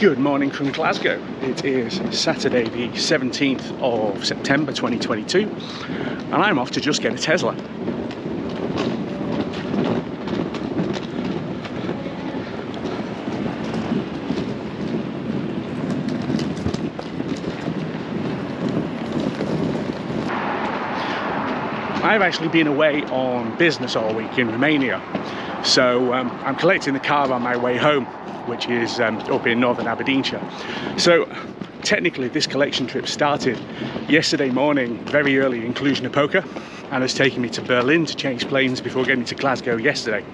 Good morning from Glasgow. It is Saturday the 17th of September 2022 and I'm off to just get a Tesla. I've actually been away on business all week in Romania, so I'm collecting the car on my way home, which is up in northern Aberdeenshire. So technically this collection trip started yesterday morning very early in Cluj-Napoca and has taken me to Berlin to change planes before getting to Glasgow yesterday.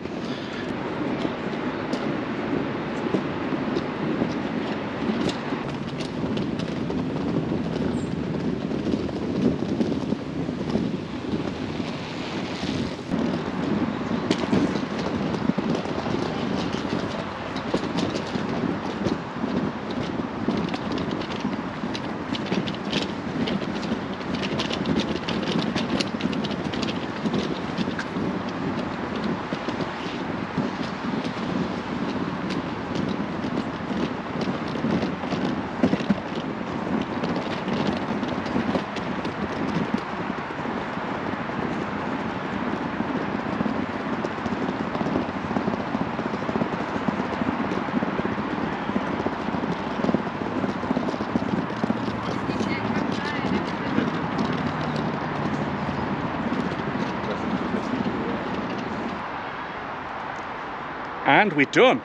And we're done.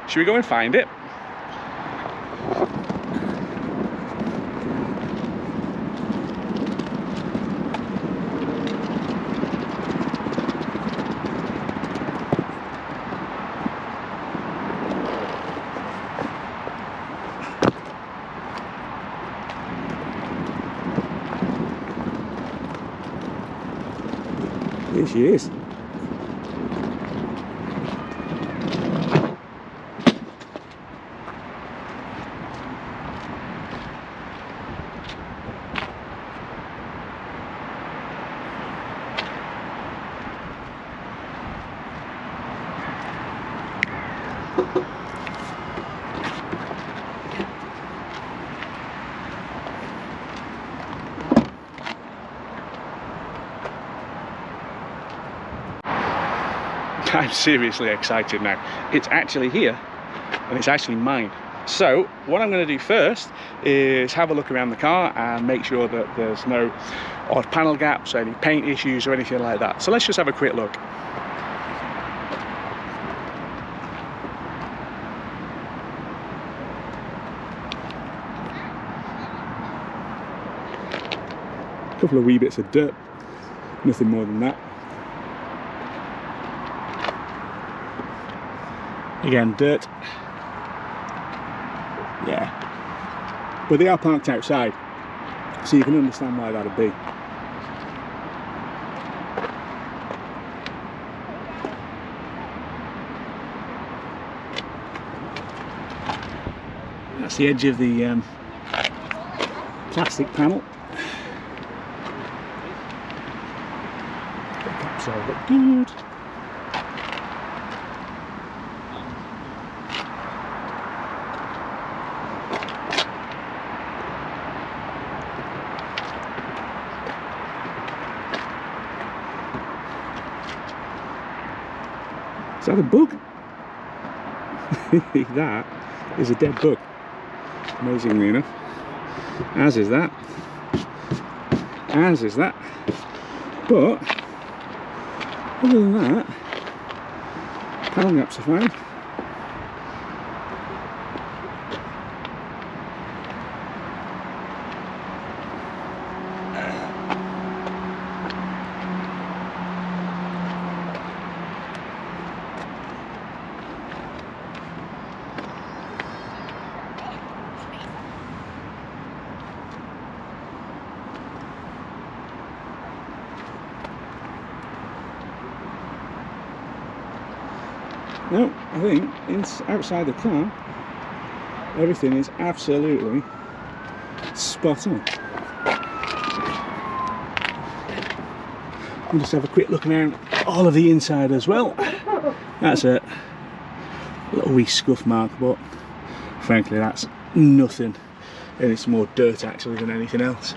Should we go and find it? Here she is. I'm seriously excited now. It's actually here and it's actually mine. So what I'm going to do first is have a look around the car and make sure that there's no odd panel gaps or any paint issues or anything like that. So let's just have a quick look. A couple of wee bits of dirt, nothing more than that. Again, dirt. Yeah. But they are parked outside, so you can understand why that'd be. That's the edge of the plastic panel. That's all look good. Is that a bug? That is a dead bug, amazingly enough. As is that. As is that. But other than that, panel gaps are fine. No, I think outside the car, everything is absolutely spot on. I'll just have a quick look around all of the inside as well. That's a little wee scuff mark, but frankly that's nothing, and it's more dirt actually than anything else.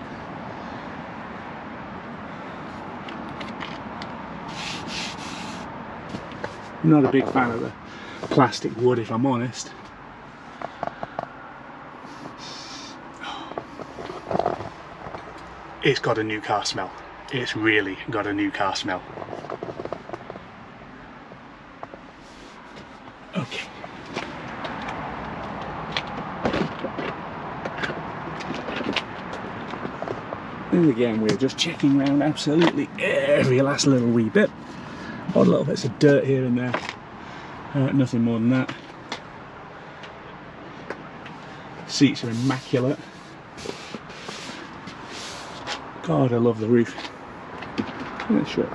I'm not a big fan of the plastic wood, if I'm honest. It's got a new car smell. It's really got a new car smell. Okay. And again, we're just checking around absolutely every last little wee bit. Odd little bits of dirt here and there. Nothing more than that. Seats are immaculate. God, I love the roof. Let's show you.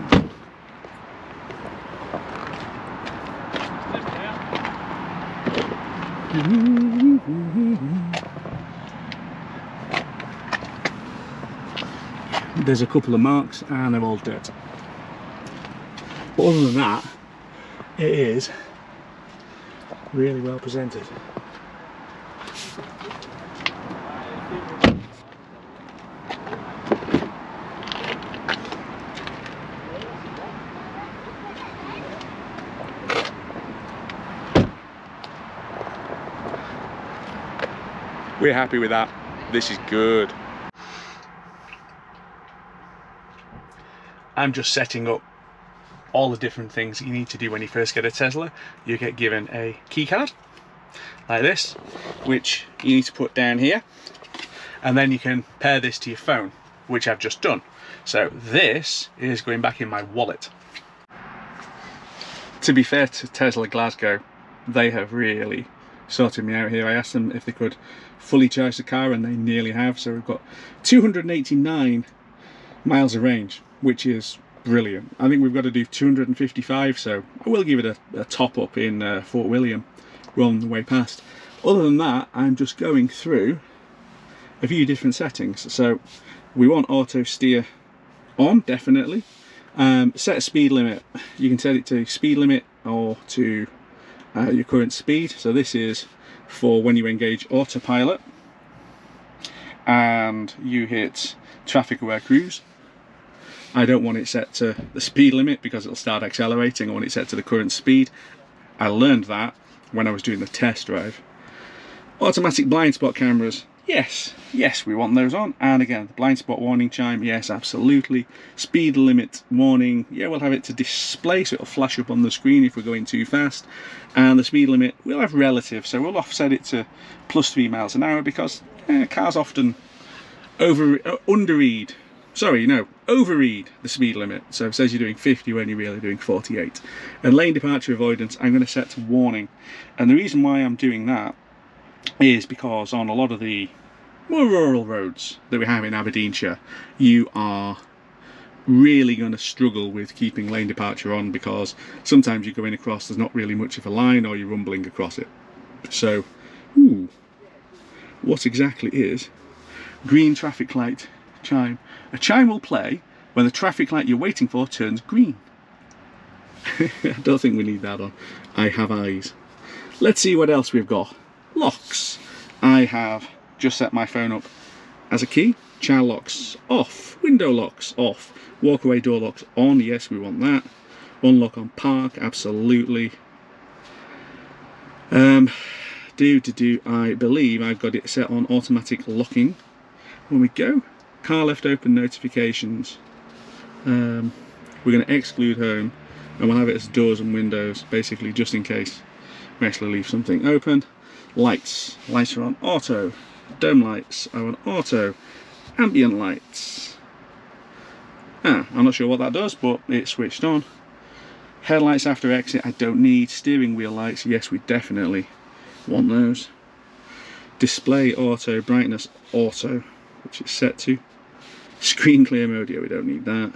There's a couple of marks and they're all dirt. But other than that, it is really well presented. We're happy with that. This is good. I'm just setting up all the different things you need to do when you first get a Tesla. You get given a key card like this, which you need to put down here, and then you can pair this to your phone, which I've just done. So this is going back in my wallet. To be fair to Tesla Glasgow, they have really sorted me out here. I asked them if they could fully charge the car and they nearly have. So we've got 289 miles of range, which is brilliant. I think we've got to do 255, so I will give it a top up in Fort William. We're on the way past. Other than that, I'm just going through a few different settings. So we want auto steer on, definitely. Set a speed limit. You can set it to speed limit or to your current speed. So this is for when you engage autopilot and you hit traffic aware cruise. I don't want it set to the speed limit because it'll start accelerating. I want it set to the current speed. I learned that when I was doing the test drive. Automatic blind spot cameras, yes, we want those on. And again, the blind spot warning chime, yes, absolutely. Speed limit warning, yeah, we'll have it to display, so it'll flash up on the screen if we're going too fast. And the speed limit, we'll have relative, so we'll offset it to +3 miles an hour because cars often overread the speed limit. So it says you're doing 50 when you're really doing 48. And lane departure avoidance, I'm going to set to warning. And the reason why I'm doing that is because on a lot of the more rural roads that we have in Aberdeenshire, you are really going to struggle with keeping lane departure on because sometimes you're going across, there's not really much of a line, or you're rumbling across it. So, what exactly is green traffic light chime? A chime will play when the traffic light you're waiting for turns green. I don't think we need that on. I have eyes. Let's see what else we've got. Locks. I have just set my phone up as a key. Child locks off. Window locks off. Walkaway door locks on. Yes, we want that. Unlock on park. Absolutely. I believe I've got it set on automatic locking. When we go, car left open notifications. We're going to exclude home, and we'll have it as doors and windows, basically just in case we actually leave something open. Lights are on auto. Dome lights are on auto. Ambient lights. I'm not sure what that does, but it's switched on. Headlights after exit I don't need. Steering wheel lights, yes, we definitely want those. Display auto, brightness auto, which is set to. Screen clear mode, yeah, we don't need that.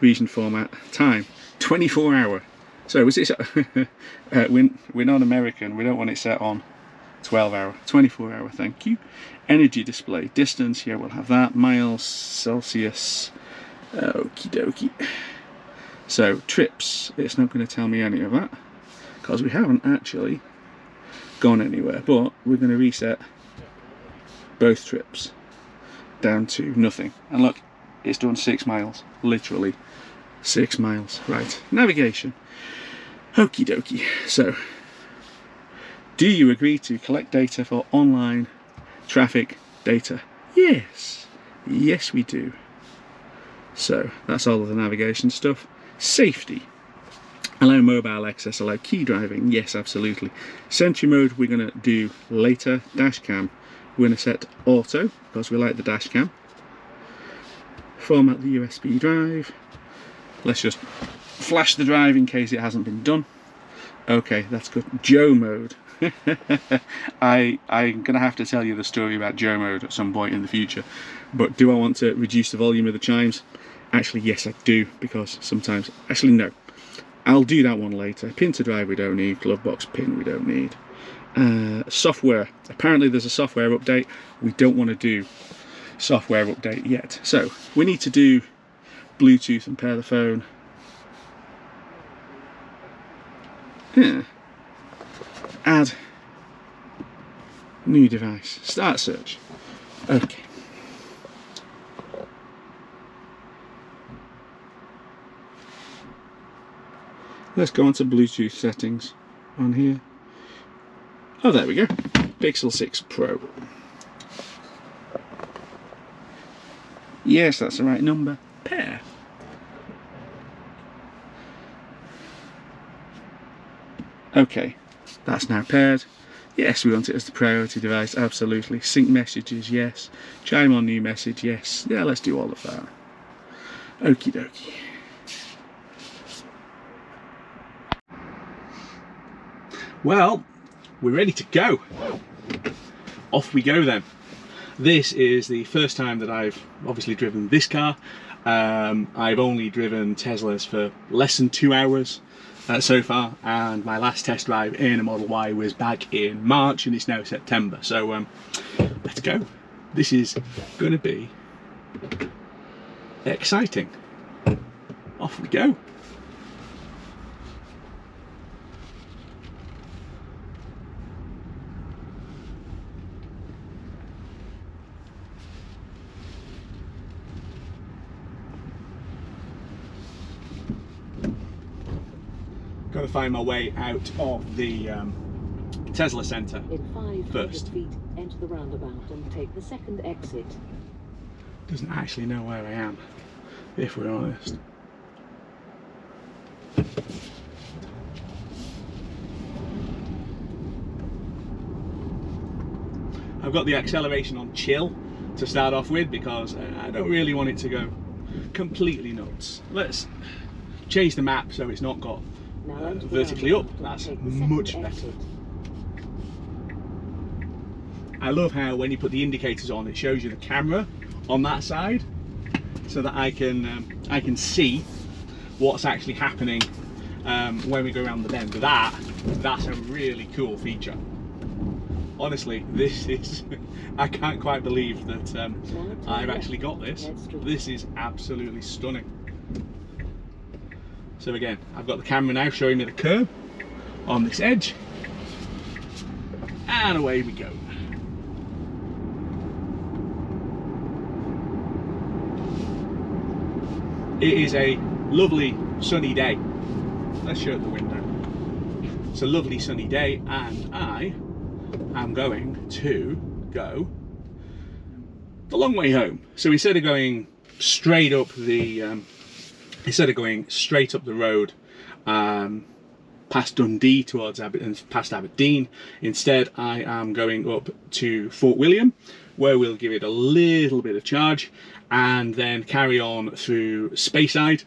Region format, time, 24 hour. So was it? We're not American, we don't want it set on 12 hour, 24 hour, thank you. Energy display, distance, yeah, we'll have that. Miles, Celsius, okie dokie. So trips, it's not going to tell me any of that because we haven't actually gone anywhere, but we're going to reset both trips down to nothing. And look, it's done 6 miles, literally 6 miles. Right, navigation. Okie dokie. So, do you agree to collect data for online traffic data? Yes. Yes, we do. So, that's all of the navigation stuff. Safety. Allow mobile access, allow key driving. Yes, absolutely. Sentry mode we're going to do later. Dash cam we're going to set auto because we like the dash cam. Format the USB drive. Let's just flash the drive in case it hasn't been done. Okay, that's good. Joe mode. I'm going to have to tell you the story about Joe mode at some point in the future. But do I want to reduce the volume of the chimes? Actually, yes, I do, because sometimes... Actually, no. I'll do that one later. Pin to drive we don't need. Glove box pin we don't need. Software. Apparently there's a software update. We don't want to do software update yet. So, we need to do Bluetooth and pair the phone. Yeah. Add new device. Start search. Okay. Let's go on to Bluetooth settings on here. Oh, there we go. Pixel 6 Pro. Yes, that's the right number. Pair. Okay, that's now paired. Yes, we want it as the priority device, absolutely. Sync messages, yes. Chime on new message, yes. Yeah, let's do all of that. Okie dokie. Well, we're ready to go. Off we go then. This is the first time that I've obviously driven this car. I've only driven Teslas for less than 2 hours so far, and my last test drive in a Model Y was back in March, and it's now September. So let's go. This is going to be exciting. Off we go. Got to find my way out of the Tesla Centre first. Feet, enter the roundabout and take the second exit. Doesn't actually know where I am, if we're honest. I've got the acceleration on chill to start off with because I don't really want it to go completely nuts. Let's change the map so it's not got vertically up. That's much better. I love how when you put the indicators on, it shows you the camera on that side, so that I can see what's actually happening when we go around the bend. That's a really cool feature. Honestly, this is I can't quite believe that I've actually got this. This is absolutely stunning. So again, I've got the camera now showing me the curb on this edge, and away we go. It is a lovely sunny day. Let's shut the window. It's a lovely sunny day, and I am going to go the long way home. So instead of going straight up the road past Dundee towards past Aberdeen, instead I am going up to Fort William, where we'll give it a little bit of charge, and then carry on through Speyside,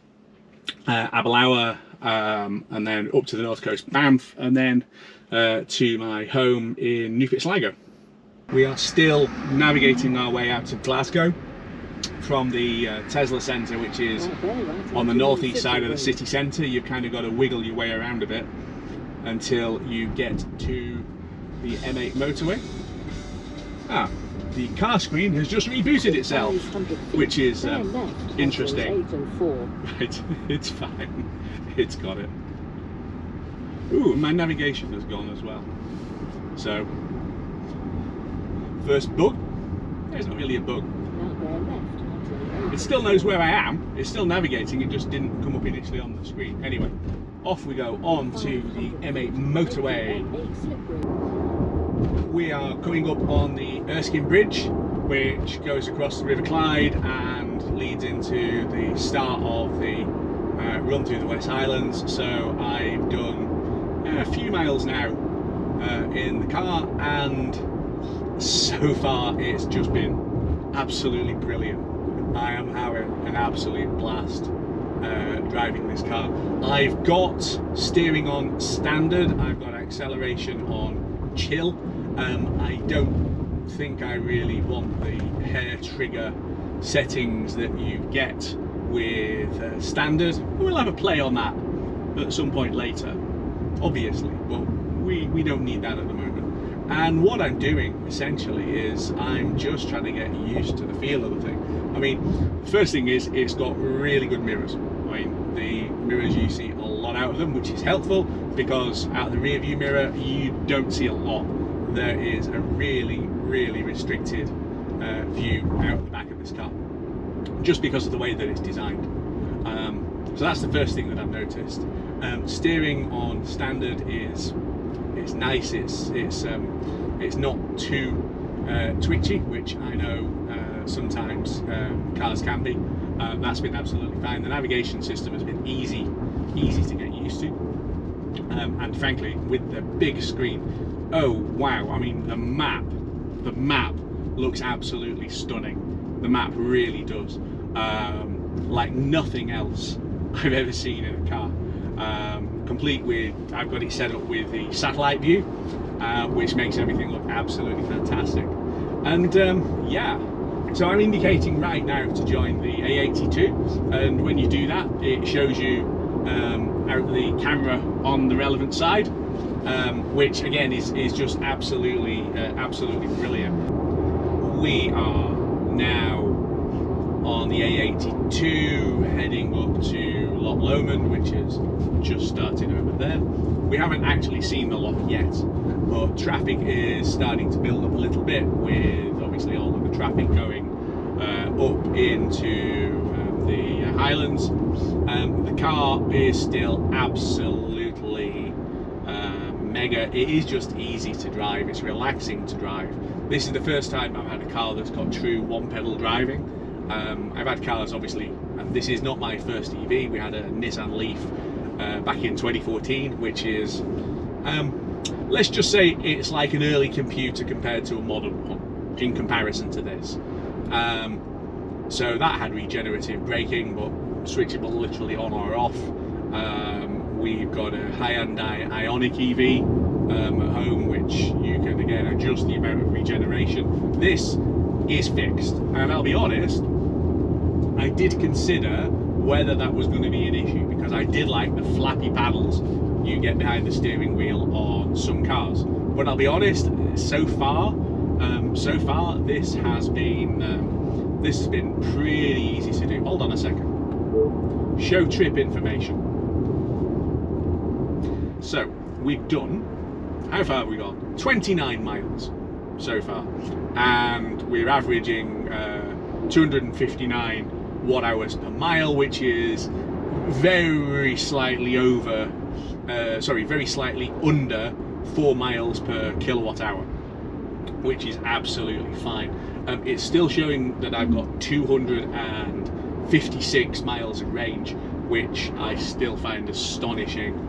Aberlour, and then up to the north coast, Banff, and then to my home in Newport Sligo. We are still navigating our way out of Glasgow from the Tesla Centre, which is on the northeast side of the city centre. You've kind of got to wiggle your way around a bit until you get to the M8 motorway. The car screen has just rebooted itself, which is interesting. Right, it's fine. It's got it. Ooh, my navigation has gone as well. So, first bug. There's not really a bug. Now bear left onto the It still knows where I am. It's still navigating. It just didn't come up initially on the screen. Anyway, off we go on to the M8 motorway. M8 slip road. We are coming up on the Erskine Bridge, which goes across the River Clyde and leads into the start of the run through the West Highlands. So I've done a few miles now in the car, and so far it's just been absolutely brilliant. I am having an absolute blast driving this car. I've got steering on standard, I've got acceleration on chill. I don't think I really want the hair trigger settings that you get with standard. We'll have a play on that at some point later, obviously, but we don't need that at the moment. And what I'm doing essentially is I'm just trying to get used to the feel of the thing. I mean, the first thing is it's got really good mirrors. I mean, the mirrors, you see a lot out of them, which is helpful because out of the rear view mirror you don't see a lot. There is a really restricted view out the back of this car, just because of the way that it's designed. So that's the first thing that I've noticed. Steering on standard is nice. It's not too twitchy, which I know sometimes cars can be. That's been absolutely fine. The navigation system has been easy to get used to, and frankly, with the big screen, oh wow! I mean, the map looks absolutely stunning. The map really does, like nothing else I've ever seen in a car. Complete with, I've got it set up with the satellite view, which makes everything look absolutely fantastic. And yeah, so I'm indicating right now to join the A82, and when you do that, it shows you out the camera on the relevant side, which again is just absolutely brilliant. We are now on the A82 heading up to Loch Lomond, which has just started over there. We haven't actually seen the loch yet, but traffic is starting to build up a little bit, with obviously all of the traffic going up into the Highlands. The car is still absolutely mega. It is just easy to drive, it's relaxing to drive. This is the first time I've had a car that's got true one pedal driving. I've had cars, obviously, and this is not my first EV. We had a Nissan Leaf back in 2014, which is, let's just say it's like an early computer compared to a modern one in comparison to this. So that had regenerative braking, but switchable literally on or off. We've got a Hyundai Ioniq EV at home, which you can again adjust the amount of regeneration. This is fixed, and I'll be honest, I did consider whether that was going to be an issue, because I did like the flappy paddles you get behind the steering wheel on some cars. But I'll be honest, so far this has been pretty easy to do. Hold on a second. Show trip information. So we've done, how far have we gone? 29 miles so far, and we're averaging 259 watt-hours per mile, which is very slightly over, very slightly under 4 miles per kilowatt hour, which is absolutely fine. It's still showing that I've got 256 miles of range, which I still find astonishing.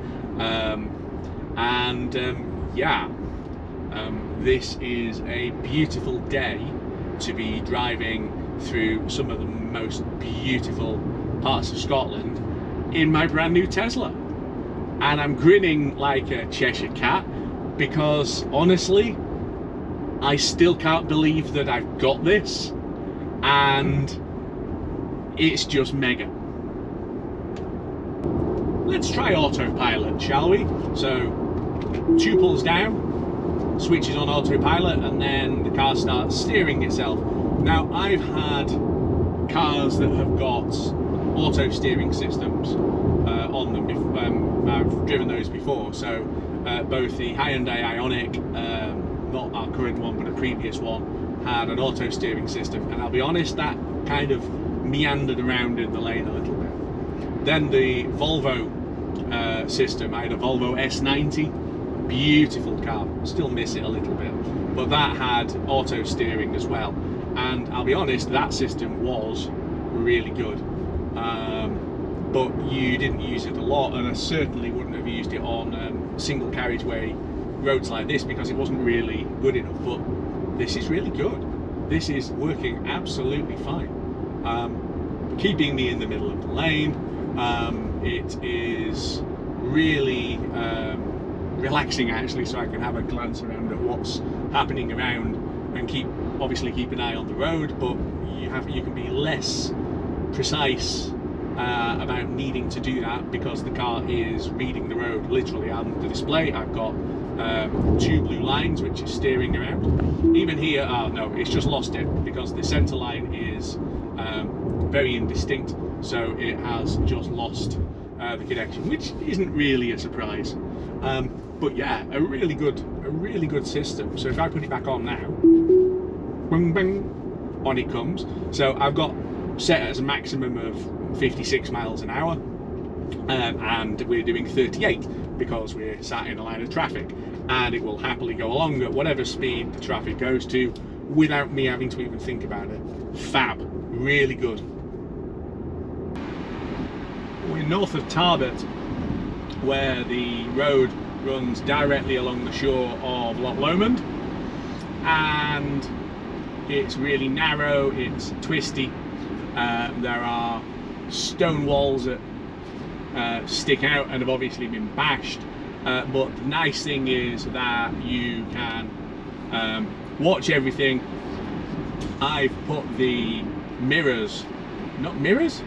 Yeah, this is a beautiful day to be driving through some of the most beautiful parts of Scotland in my brand new Tesla, and I'm grinning like a Cheshire cat, because honestly I still can't believe that I've got this, and it's just mega. Let's try autopilot, shall we? So 2 pulls down, switches on autopilot, and then the car starts steering itself. Now, I've had cars that have got auto steering systems on them. I've driven those before, so both the Hyundai Ioniq current one, but a previous one had an auto steering system, and I'll be honest, that kind of meandered around in the lane a little bit. Then the Volvo system, I had a Volvo S90, beautiful car, still miss it a little bit, but that had auto steering as well, and I'll be honest, that system was really good, but you didn't use it a lot, and I certainly wouldn't have used it on single carriageway roads like this because it wasn't really good enough. But this is really good. This is working absolutely fine, keeping me in the middle of the lane. It is really relaxing actually, so I can have a glance around at what's happening around and obviously keep an eye on the road, but you can be less precise about needing to do that because the car is reading the road literally on the display. I've got 2 blue lines which is steering around. Even here, no, it's just lost it because the centre line is very indistinct, so it has just lost the connection, which isn't really a surprise. But yeah, a really good system. So if I put it back on now, bang bang, on it comes. So I've got set as a maximum of 56 miles an hour, and we're doing 38 because we're sat in a line of traffic, and it will happily go along at whatever speed the traffic goes to without me having to even think about it. Fab, really good. We're north of Tarbert, where the road runs directly along the shore of Loch Lomond, and it's really narrow, it's twisty. There are stone walls that stick out and have obviously been bashed, but the nice thing is that you can watch everything. I've put the mirrors, not mirrors,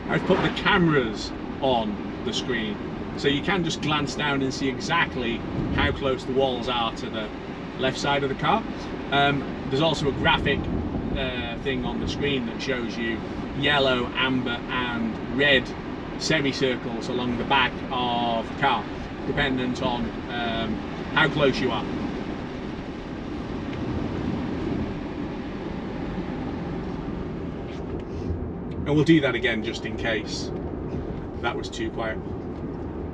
I've put the cameras on the screen, so you can just glance down and see exactly how close the walls are to the left side of the car. There's also a graphic thing on the screen that shows you yellow, amber and red semicircles along the back of the car, dependent on how close you are. And we'll do that again just in case that was too quiet.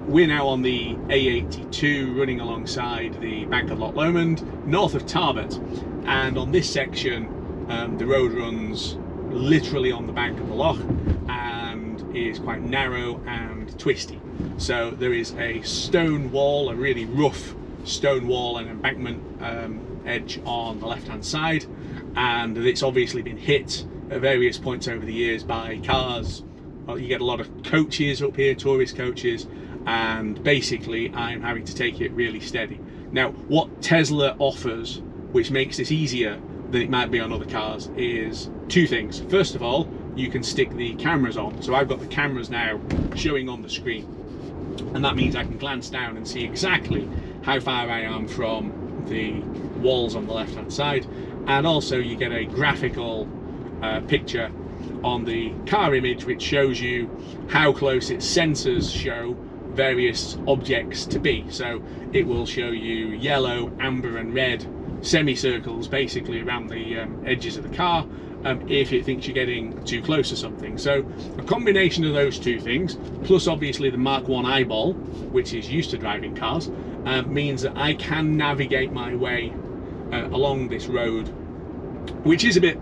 We're now on the A82 running alongside the bank of Loch Lomond, north of Tarbert, and on this section the road runs literally on the bank of the loch and is quite narrow and twisty. So there is a stone wall, a really rough stone wall and embankment edge on the left hand side, and it's obviously been hit at various points over the years by cars. Well, you get a lot of coaches up here, tourist coaches, and basically I'm having to take it really steady. Now what Tesla offers, which makes this easier than it might be on other cars, is 2 things. First of all, you can stick the cameras on, so I've got the cameras now showing on the screen, and that means I can glance down and see exactly how far I am from the walls on the left hand side, and also you get a graphical picture on the car image which shows you how close its sensors show various objects to be. So it will show you yellow, amber and red semicircles basically around the edges of the car if it thinks you're getting too close to something. So a combination of those 2 things, plus obviously the Mark 1 eyeball, which is used to driving cars, means that I can navigate my way along this road, which is a bit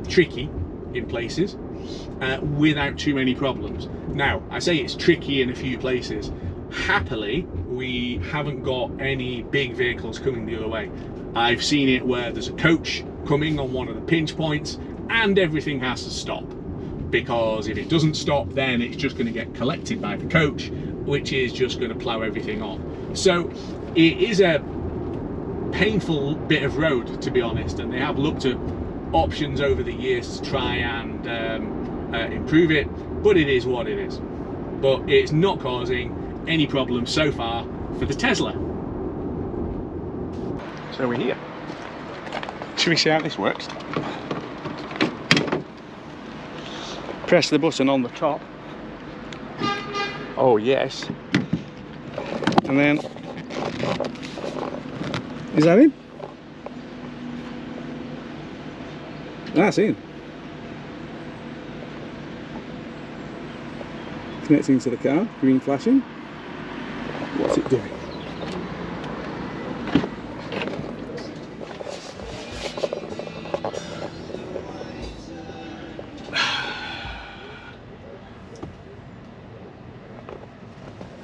tricky in places, without too many problems. Now I say it's tricky in a few places. Happily, we haven't got any big vehicles coming the other way. I've seen it where there's a coach coming on one of the pinch points and everything has to stop, because if it doesn't stop then it's just going to get collected by the coach, which is just going to plough everything on. So it is a painful bit of road, to be honest, and they have looked at options over the years to try and improve it, but it is what it is. But it's not causing any problems so far for the Tesla. So we're here. Should we see how this works? Press the button on the top. Oh yes. And then Is that in? That's in. Connecting to the car, green flashing. What's it doing?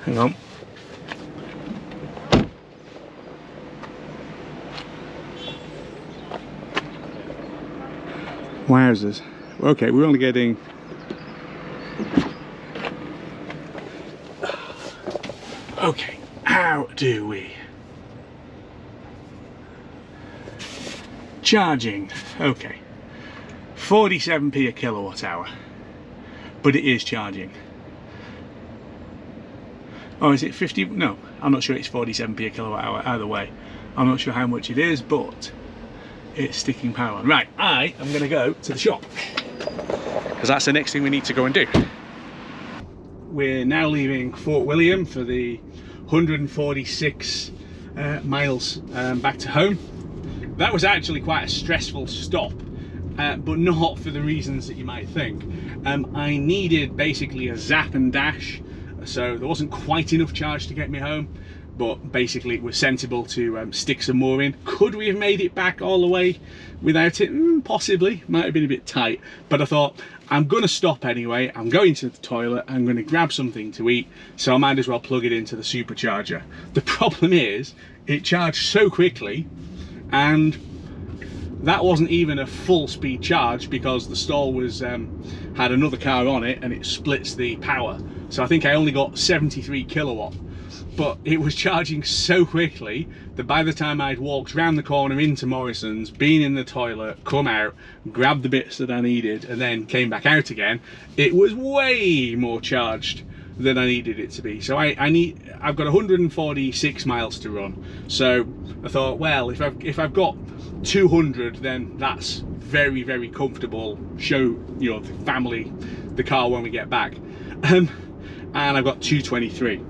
Hang on. Wowzers. Okay, we're only getting okay, how do we charging? Okay, 47p a kilowatt hour, but it is charging. Oh, is it 50? No, I'm not sure it's 47p a kilowatt hour either way. I'm not sure how much it is, but it's sticking power on. Right, I am going to go to the shop because that's the next thing we need to go and do. We're now leaving Fort William for the 146 miles back to home. That was actually quite a stressful stop, but not for the reasons that you might think. I needed basically a zap and dash, so there wasn't quite enough charge to get me home, but basically it was sensible to stick some more in. Could we have made it back all the way without it? Possibly, might have been a bit tight, but I thought I'm going to stop anyway. I'm going to the toilet, I'm going to grab something to eat, so I might as well plug it into the supercharger. The problem is it charged so quickly, and that wasn't even a full speed charge because the stall was had another car on it and it splits the power. So I think I only got 73 kilowatt, but it was charging so quickly that by the time I'd walked round the corner into Morrison's, been in the toilet, come out, grabbed the bits that I needed and then came back out again, it was way more charged than I needed it to be. So I've got 146 miles to run. So I thought, well, if I've got 200, then that's very, very comfortable. Show, you know, the family the car when we get back. And I've got 223.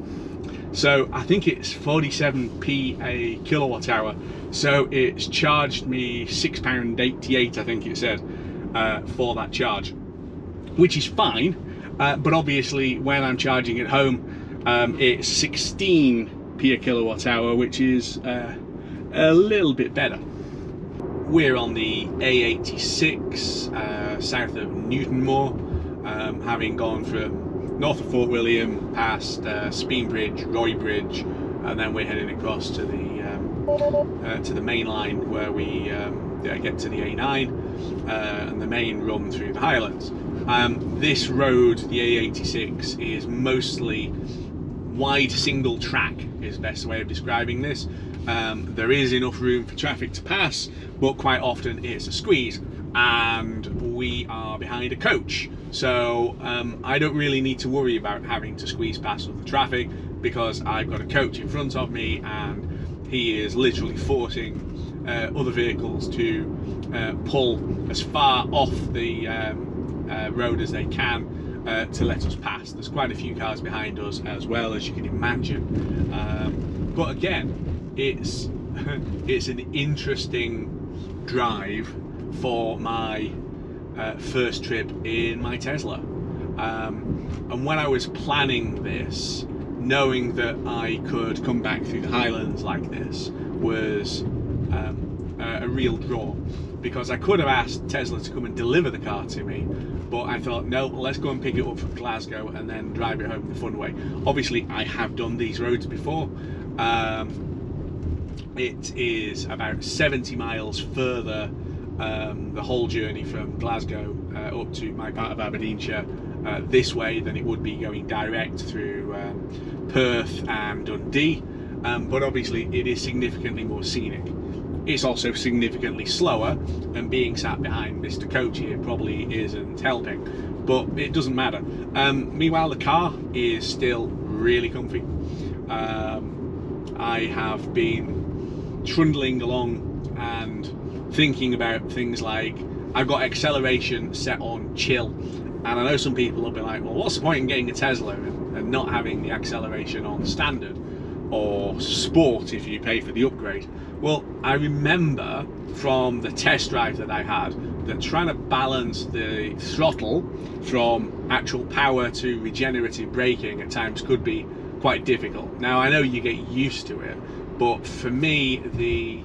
So I think it's 47p a kilowatt hour. So it's charged me £6.88, I think it said, for that charge, which is fine. But obviously when I'm charging at home, it's 16p a kilowatt hour, which is a little bit better. We're on the A86 south of Newtonmore, having gone from north of Fort William past Speembridge, Roybridge, and then we're heading across to the main line where we get to the A9 and the main run through the Highlands. This road, the A86, is mostly wide single track, is the best way of describing this. There is enough room for traffic to pass, but quite often it's a squeeze, and we are behind a coach, so I don't really need to worry about having to squeeze past all the traffic because I've got a coach in front of me and he is literally forcing other vehicles to pull as far off the road as they can to let us pass. There's quite a few cars behind us as well, as you can imagine, but again, it's an interesting drive for my first trip in my Tesla. And when I was planning this, knowing that I could come back through the Highlands like this was a real draw, because I could have asked Tesla to come and deliver the car to me, but I thought, no, let's go and pick it up from Glasgow and then drive it home the fun way. Obviously I have done these roads before. It is about 70 miles further, the whole journey from Glasgow up to my part of Aberdeenshire this way than it would be going direct through Perth and Dundee, but obviously it is significantly more scenic. It's also significantly slower, and being sat behind Mr. Coach here probably isn't helping, but it doesn't matter. Meanwhile, the car is still really comfy. I have been trundling along and thinking about things like, I've got acceleration set on chill, and I know some people will be like, well, what's the point in getting a Tesla and not having the acceleration on standard or sport if you pay for the upgrade? Well, I remember from the test drive that I had that trying to balance the throttle from actual power to regenerative braking at times could be quite difficult. Now, I know you get used to it, but for me, the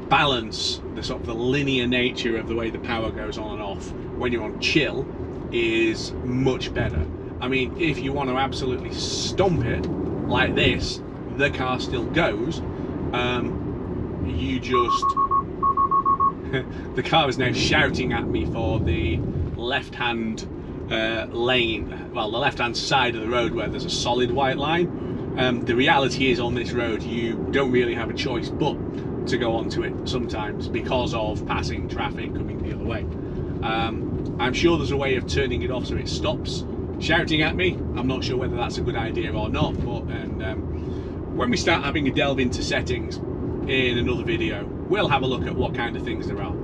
balance, the sort of the linear nature of the way the power goes on and off when you're on chill is much better. I mean, if you want to absolutely stomp it like this, the car still goes. You just the car is now shouting at me for the left-hand lane, well, the left-hand side of the road where there's a solid white line. The reality is, on this road you don't really have a choice but to go onto it sometimes because of passing traffic coming the other way. I'm sure there's a way of turning it off so it stops shouting at me. I'm not sure whether that's a good idea or not, but when we start having a delve into settings in another video, we'll have a look at what kind of things there are.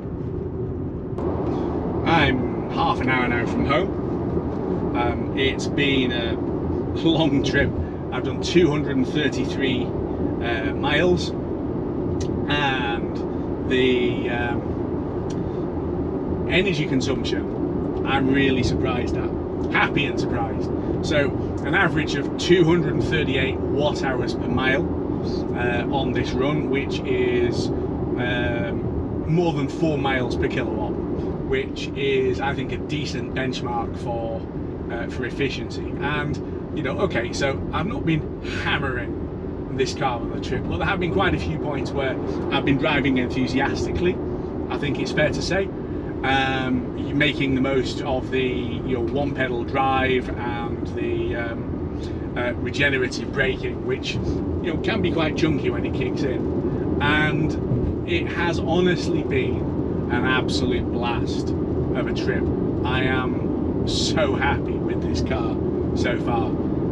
I'm half an hour now from home. It's been a long trip. I've done 233 miles, and the energy consumption I'm really surprised at. Happy and surprised. So an average of 238 watt hours per mile on this run, which is more than 4 miles per kilowatt, which is, I think, a decent benchmark for efficiency. And you know, okay, so I've not been hammering this car on the trip, but there have been quite a few points where I've been driving enthusiastically, I think it's fair to say. You're making the most of the one pedal drive and the regenerative braking, which can be quite chunky when it kicks in, and it has honestly been an absolute blast of a trip. I am so happy with this car so far,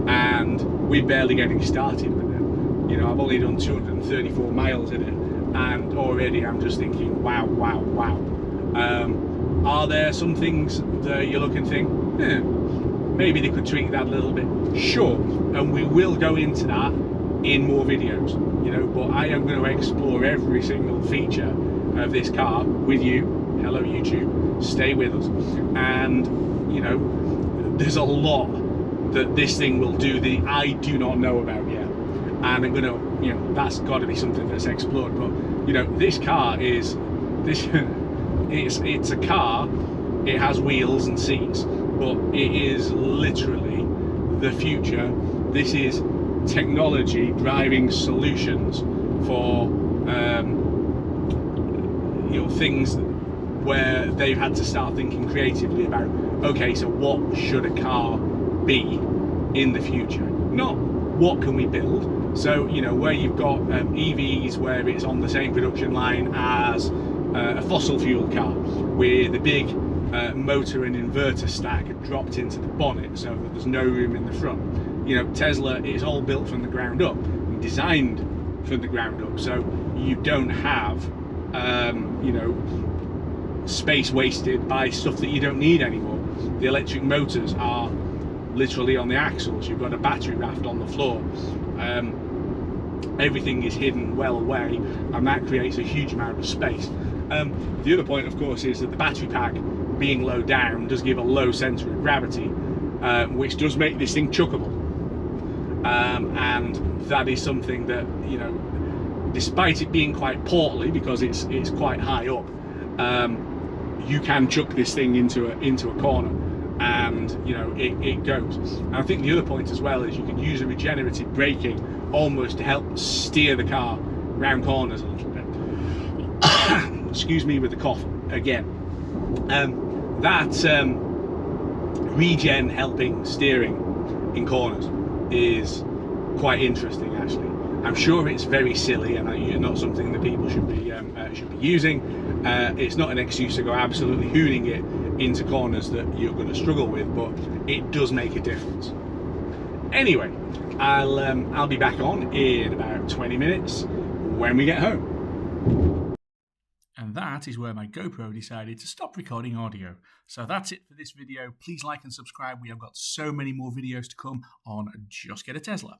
and we're barely getting started with it. I've only done 234 miles in it, and already I'm just thinking, wow, wow, wow. Are there some things that you look and think, maybe they could tweak that a little bit? Sure, and we will go into that in more videos, but I am going to explore every single feature of this car with you. Hello YouTube, stay with us. And there's a lot that this thing will do that I do not know about yet, and I'm going to, that's got to be something that's explored. But this car is this. It's a car, it has wheels and seats, but it is literally the future. This is technology driving solutions for things where they've had to start thinking creatively about, okay, so what should a car be in the future? Not what can we build. So where you've got EVs where it's on the same production line as a fossil fuel car with a big motor and inverter stack dropped into the bonnet so that there's no room in the front. Tesla is all built from the ground up and designed from the ground up, so you don't have space wasted by stuff that you don't need anymore. The electric motors are literally on the axles. You've got a battery raft on the floor. Everything is hidden well away, and that creates a huge amount of space. The other point, of course, is that the battery pack being low down does give a low centre of gravity, which does make this thing chuckable. And that is something that, despite it being quite portly because it's quite high up, you can chuck this thing into a corner, and it goes. And I think the other point as well is you can use a regenerative braking almost to help steer the car round corners a little bit. Excuse me with the cough again. That regen helping steering in corners is quite interesting, actually. I'm sure it's very silly and not something that people should be using. It's not an excuse to go absolutely hooning it into corners that you're going to struggle with, but it does make a difference. Anyway, I'll be back on in about 20 minutes when we get home. And that is where my GoPro decided to stop recording audio. So that's it for this video. Please like and subscribe. We have got so many more videos to come on Just Get a Tesla.